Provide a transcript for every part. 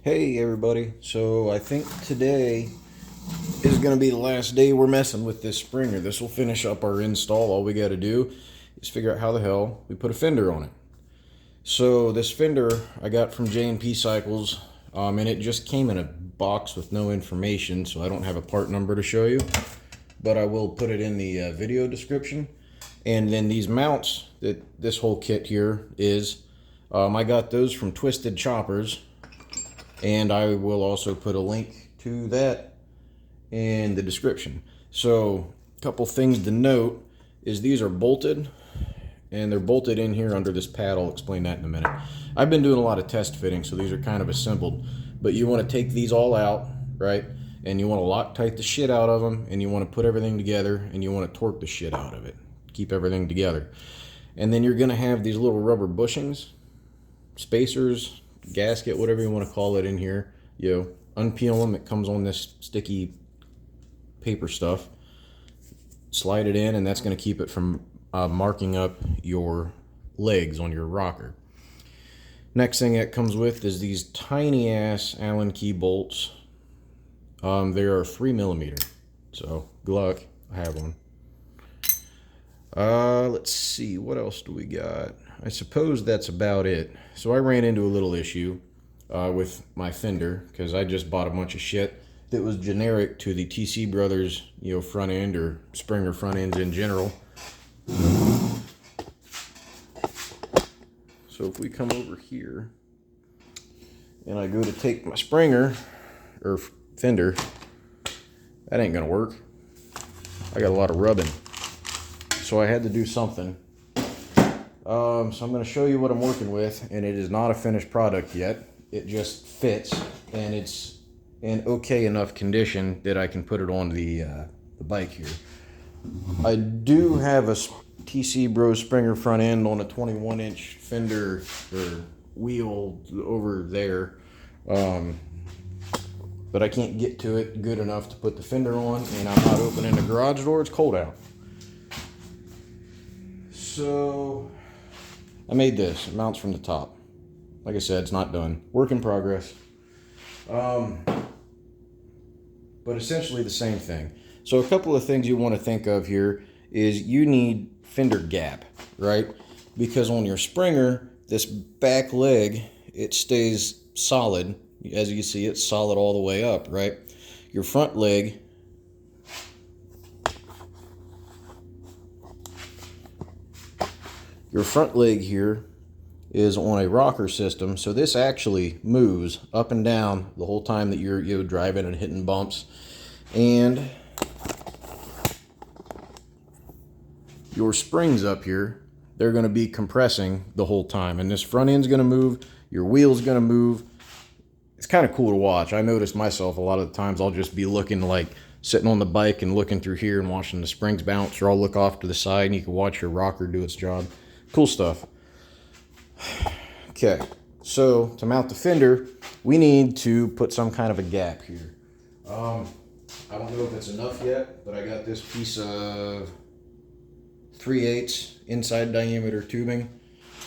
Hey everybody, so I think today is going to be the last day we're messing with this Springer. This will finish up our install. All we got to do is figure out how the hell we put a fender on it. So this fender I got from J&P Cycles, and it just came in a box with no information, so I don't have a part number to show you, but I will put it in the video description. And then these mounts that this whole kit here is, I got those from Twisted Choppers. And I will also put a link to that in the description. So a couple things to note is these are bolted, and they're bolted in here under this pad. I'll explain that in a minute. I've been doing a lot of test fitting, so these are kind of assembled, but you want to take these all out, right? And you want to Loctite the shit out of them, and you want to put everything together, and you want to torque the shit out of it. Keep everything together. And then you're going to have these little rubber bushings, spacers, gasket, whatever you want to call it, in here. You unpeel them. It comes on this sticky paper stuff. Slide it in, and that's going to keep it from marking up your legs on your rocker. Next thing that comes with is these tiny ass Allen key bolts. They are 3mm, so good luck. I have one. Let's see, what else do we got? I suppose that's about it. So I ran into a little issue with my fender because I just bought a bunch of shit that was generic to the TC Brothers, front end, or Springer front ends in general. So if we come over here and I go to take my Springer or fender, that ain't gonna work. I got a lot of rubbing. So I had to do something. So I'm going to show you what I'm working with, and it is not a finished product yet. It just fits, and it's in okay enough condition that I can put it on the bike here. I do have a TC Bros Springer front end on a 21-inch fender or wheel over there, but I can't get to it good enough to put the fender on, and I'm not opening the garage door. It's cold out. So I made this. It mounts from the top. Like I said, it's not done. Work in progress. But essentially the same thing. So a couple of things you want to think of here is you need fender gap, right? Because on your Springer, this back leg, it stays solid. As you can see, it's solid all the way up, right? Your front leg, here is on a rocker system, so this actually moves up and down the whole time that you're driving and hitting bumps. And your springs up here, they're going to be compressing the whole time, and this front end's going to move, your wheel's going to move. It's kind of cool to watch. I notice myself a lot of the times I'll just be looking, like sitting on the bike and looking through here and watching the springs bounce, or I'll look off to the side and you can watch your rocker do its job. Cool stuff. Okay, so to mount the fender, we need to put some kind of a gap here. I don't know if it's enough yet, but I got this piece of 3/8 inside diameter tubing.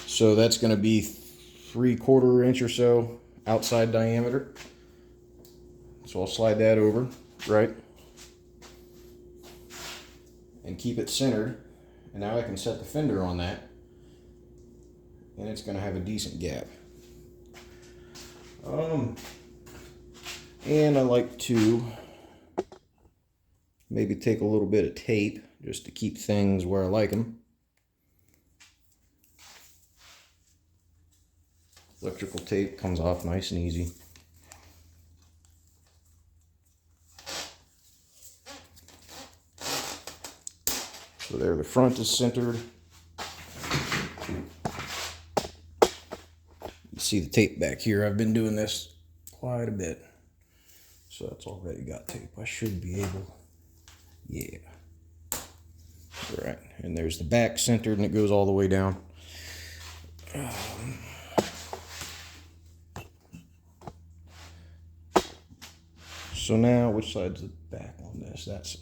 So that's going to be 3/4 inch or so outside diameter. So I'll slide that over, right? And keep it centered. And now I can set the fender on that. And it's going to have a decent gap. And I like to maybe take a little bit of tape just to keep things where I like them. Electrical tape comes off nice and easy. So there, the front is centered. See the tape back here. I've been doing this quite a bit, so that's already got tape. I should be able, yeah. All right, and there's the back centered, and it goes all the way down. So now, which side's the back on this? That side.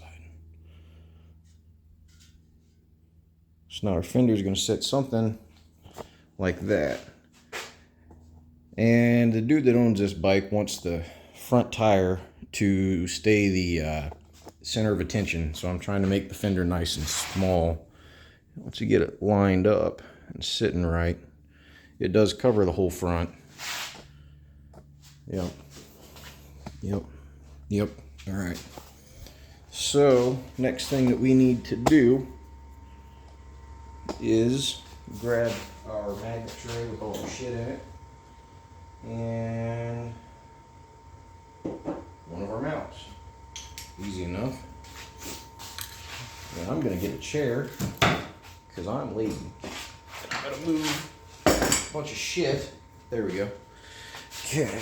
So now our fender's going to sit something like that. And the dude that owns this bike wants the front tire to stay the center of attention. So I'm trying to make the fender nice and small. Once you get it lined up and sitting right, it does cover the whole front. Yep. Yep. Yep. All right. So next thing that we need to do is grab our magnet tray with all the shit in it and one of our mounts. Easy enough. And I'm gonna get a chair because I'm lazy. I gotta move a bunch of shit. There we go. Okay.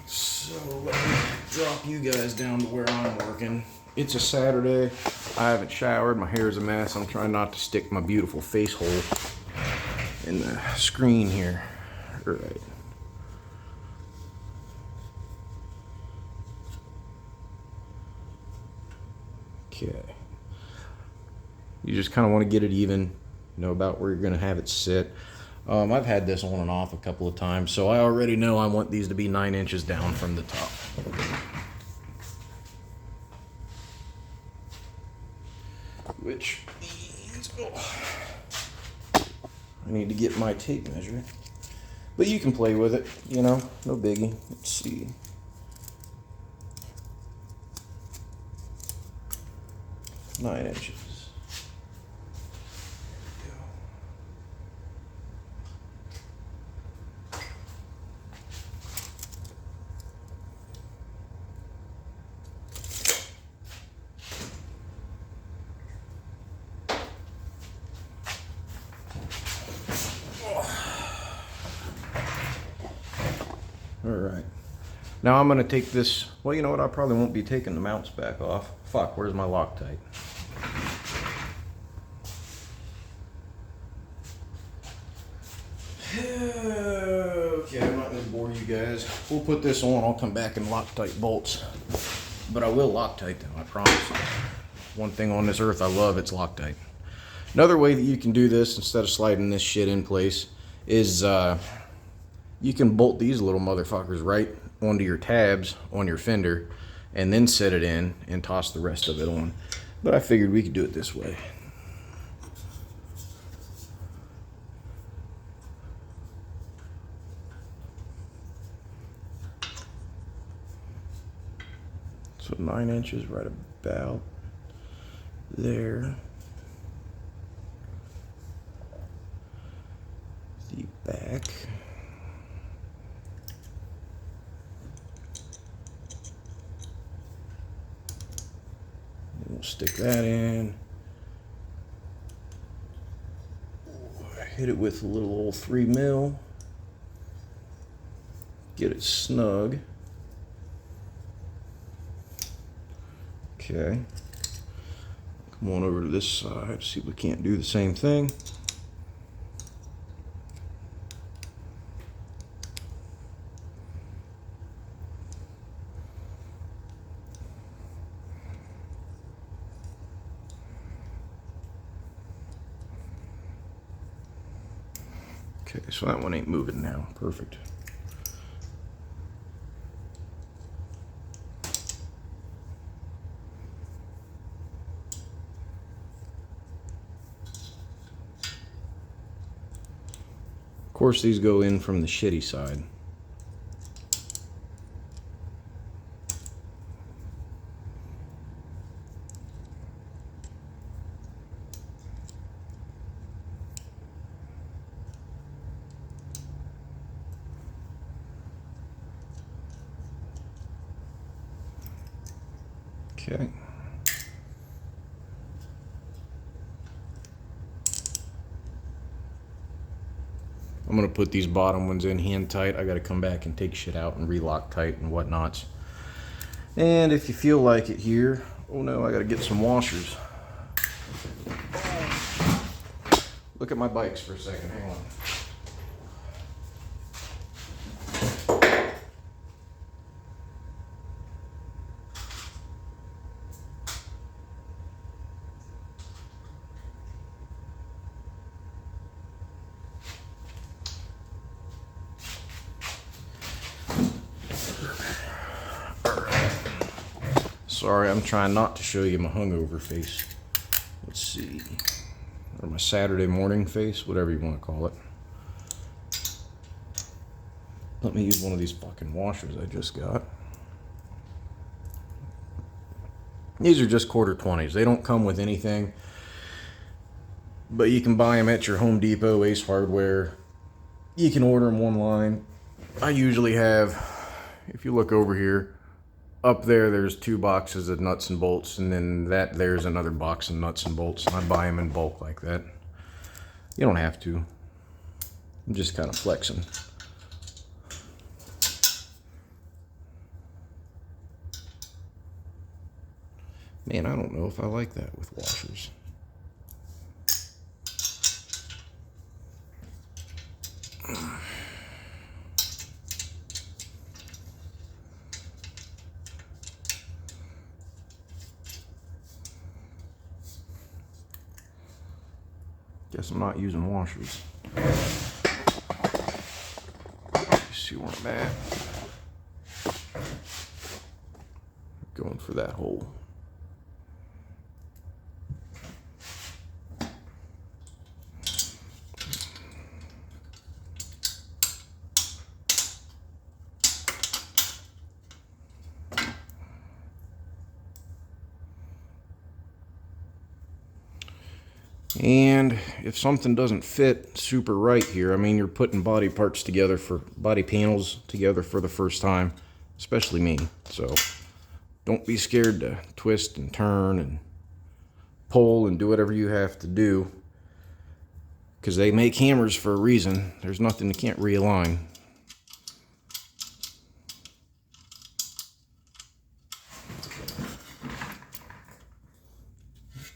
So let me drop you guys down to where I'm working. It's a Saturday. I haven't showered. My hair is a mess. I'm trying not to stick my beautiful face hole in the screen here. All right. Okay. You just kind of want to get it even, know about where you're going to have it sit. I've had this on and off a couple of times, so I already know I want these to be 9 inches down from the top. Which means, I need to get my tape measure. But you can play with it, you know, no biggie. Let's see. Nine inches. Alright. Now I'm going to take this, well, you know what, I probably won't be taking the mounts back off. Fuck, where's my Loctite? Okay, I'm not going to bore you guys. We'll put this on, I'll come back and Loctite bolts. But I will Loctite them, I promise. One thing on this earth I love, it's Loctite. Another way that you can do this, instead of sliding this shit in place, is you can bolt these little motherfuckers right onto your tabs on your fender and then set it in and toss the rest of it on. But I figured we could do it this way. So 9 inches right about there. The back. We'll stick that in. Hit it with a little old 3 mil. Get it snug. Okay. Come on over to this side, see if we can't do the same thing. Okay, so that one ain't moving now. Perfect. Of course, these go in from the shitty side. Okay. I'm gonna put these bottom ones in hand tight. I gotta come back and take shit out and re-lock tight and whatnots. And if you feel like it here, oh no, I gotta get some washers. Look at my bikes for a second, hang on. Sorry, I'm trying not to show you my hungover face. Let's see. Or my Saturday morning face, whatever you want to call it. Let me use one of these fucking washers I just got. These are just quarter 20s. They don't come with anything, but you can buy them at your Home Depot, Ace Hardware. You can order them online. I usually have, if you look over here, up there's 2 boxes of nuts and bolts, and then there's another box of nuts and bolts. I buy them in bulk like that. You don't have to. I'm just kind of flexing. Man, I don't know if I like that with washers. Guess I'm not using washers. Let's see where I'm at. Going for that hole. And if something doesn't fit super right here, I mean, you're putting body parts together body panels together for the first time, especially me. So don't be scared to twist and turn and pull and do whatever you have to do, because they make hammers for a reason. There's nothing you can't realign.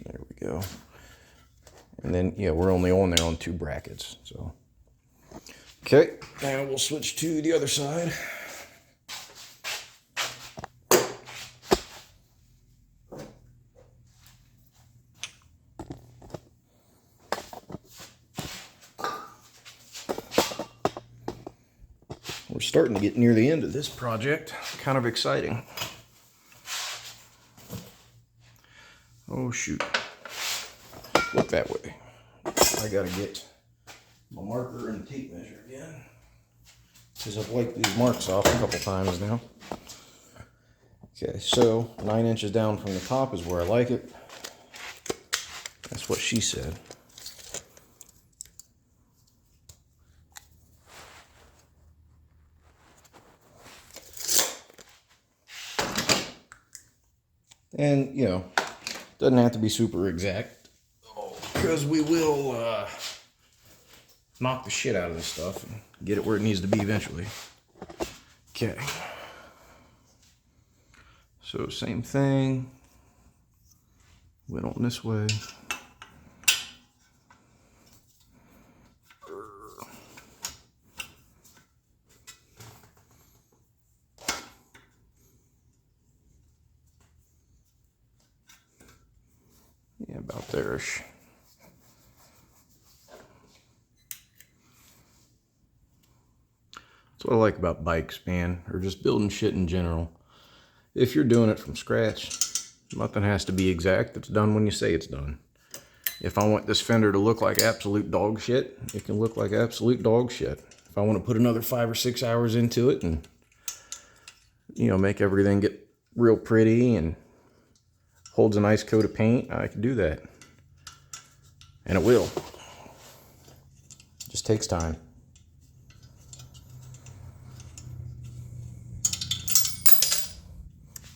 There we go. And then, yeah, we're only on there on 2 brackets, so. Okay, now we'll switch to the other side. We're starting to get near the end of this project. Kind of exciting. Oh, shoot. Look that way. I gotta get my marker and tape measure again, because I've wiped these marks off a couple times now. Okay, so 9 inches down from the top is where I like it. That's what she said. And, you know, doesn't have to be super exact, because we will knock the shit out of this stuff and get it where it needs to be eventually. Okay. So same thing. Went on this way. Yeah, about there-ish. That's what I like about bikes, man, or just building shit in general. If you're doing it from scratch, nothing has to be exact. It's done when you say it's done. If I want this fender to look like absolute dog shit, it can look like absolute dog shit. If I want to put another 5 or 6 hours into it and, you know, make everything get real pretty and holds a nice coat of paint, I can do that. And it will. It just takes time.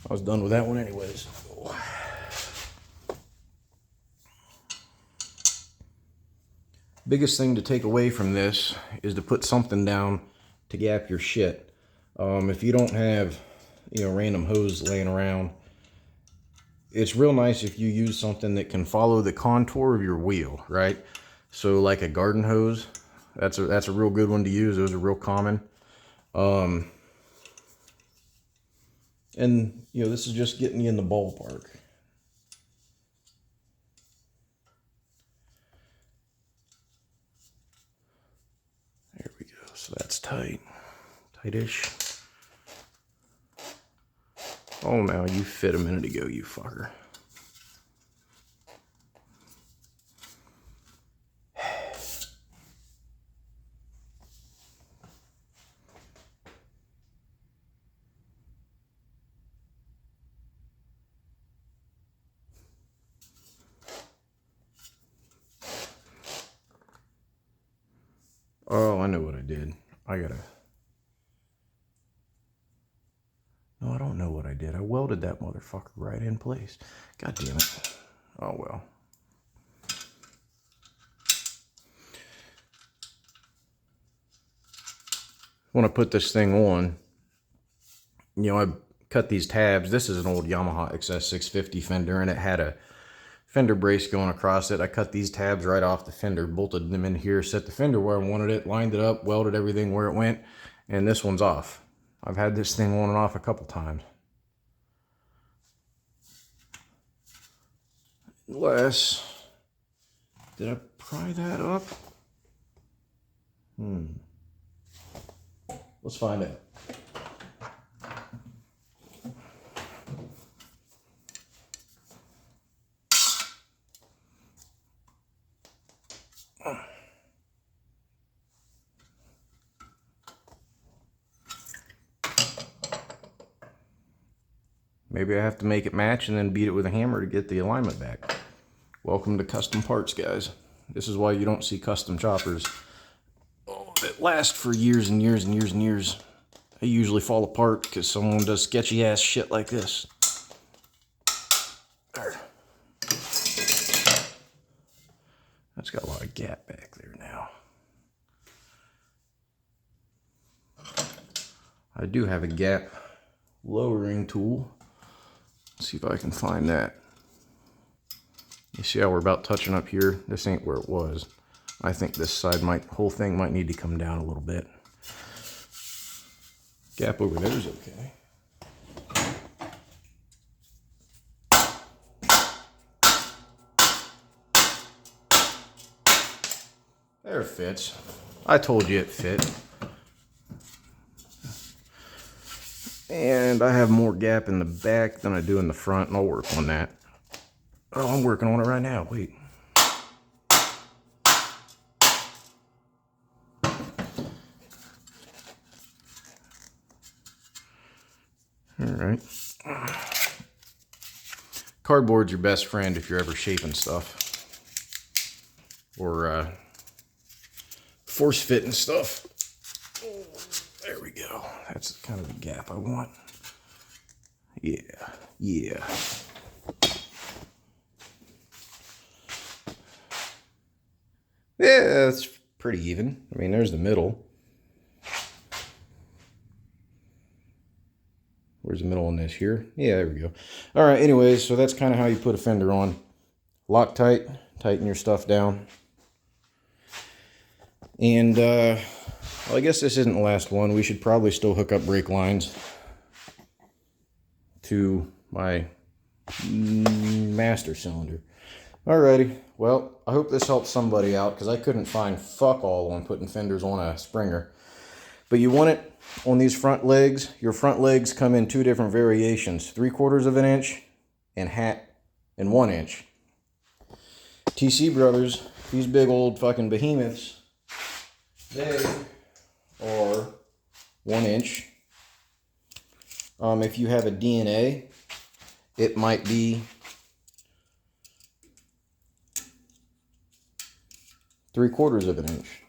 I was done with that one anyways. Biggest thing to take away from this is to put something down to gap your shit. If you don't have, you know, random hose laying around, it's real nice if you use something that can follow the contour of your wheel, right? So like a garden hose, that's a real good one to use. Those are real common. And, you know, this is just getting you in the ballpark. There we go. So that's tight. Tightish. Oh, now you fit a minute ago, you fucker. Oh, I know what I did. No, I don't know what I did. I welded that motherfucker right in place. God damn it. Oh, well. When I put this thing on, you know, I cut these tabs. This is an old Yamaha XS650 fender, and it had a fender brace going across it. I cut these tabs right off the fender, bolted them in here, set the fender where I wanted it, lined it up, welded everything where it went, and this one's off. I've had this thing on and off a couple times. Unless, did I pry that up? Let's find out. Maybe I have to make it match and then beat it with a hammer to get the alignment back. Welcome to custom parts, guys. This is why you don't see custom choppers that last for years and years and years and years. They usually fall apart because someone does sketchy ass shit like this. There. That's got a lot of gap back there now. I do have a gap lowering tool. Let's see if I can find that. You see how we're about touching up here? This ain't where it was. I think this side whole thing might need to come down a little bit. Gap over there is okay. There it fits. I told you it fit. And I have more gap in the back than I do in the front, and I'll work on that. Oh, I'm working on it right now. Wait. Alright. Cardboard's your best friend if you're ever shaping stuff. Or force fitting stuff. There we go. That's kind of the gap I want. Yeah. Yeah. Yeah, that's pretty even. I mean, there's the middle. Where's the middle on this here? Yeah, there we go. All right, anyways, so that's kind of how you put a fender on. Loctite, tighten your stuff down. And, well, I guess this isn't the last one. We should probably still hook up brake lines to my master cylinder. Alrighty, well, I hope this helps somebody out because I couldn't find fuck all on putting fenders on a Springer. But you want it on these front legs. Your front legs come in two different variations, 3/4 of an inch and 1 inch. TC Brothers, these big old fucking behemoths, they are 1 inch. If you have a DNA, it might be 3/4 of an inch.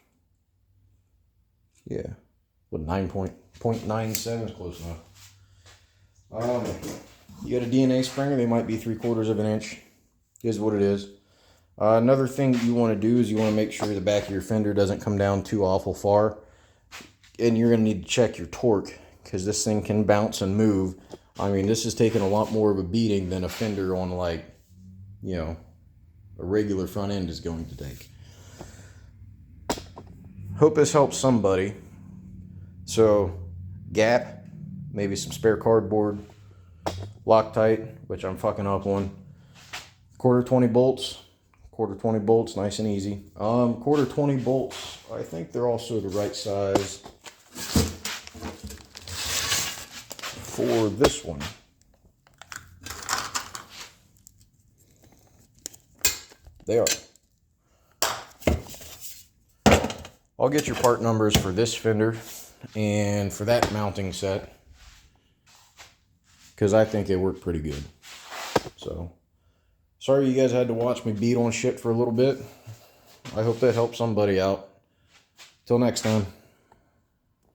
Yeah, with 9.97 is close enough. You got a DNA Springer, they might be 3/4 of an inch. Is what it is. Another thing you want to do is you want to make sure the back of your fender doesn't come down too awful far. And you're going to need to check your torque because this thing can bounce and move. I mean, this is taking a lot more of a beating than a fender on, like, you know, a regular front end is going to take. Hope this helps somebody. So, gap, maybe some spare cardboard, Loctite, which I'm fucking up on, quarter 20 bolts, nice and easy. Quarter 20 bolts, I think they're also the right size for this one. They are. I'll get your part numbers for this fender and for that mounting set, because I think they work pretty good. So, sorry you guys had to watch me beat on shit for a little bit. I hope that helped somebody out. Till next time.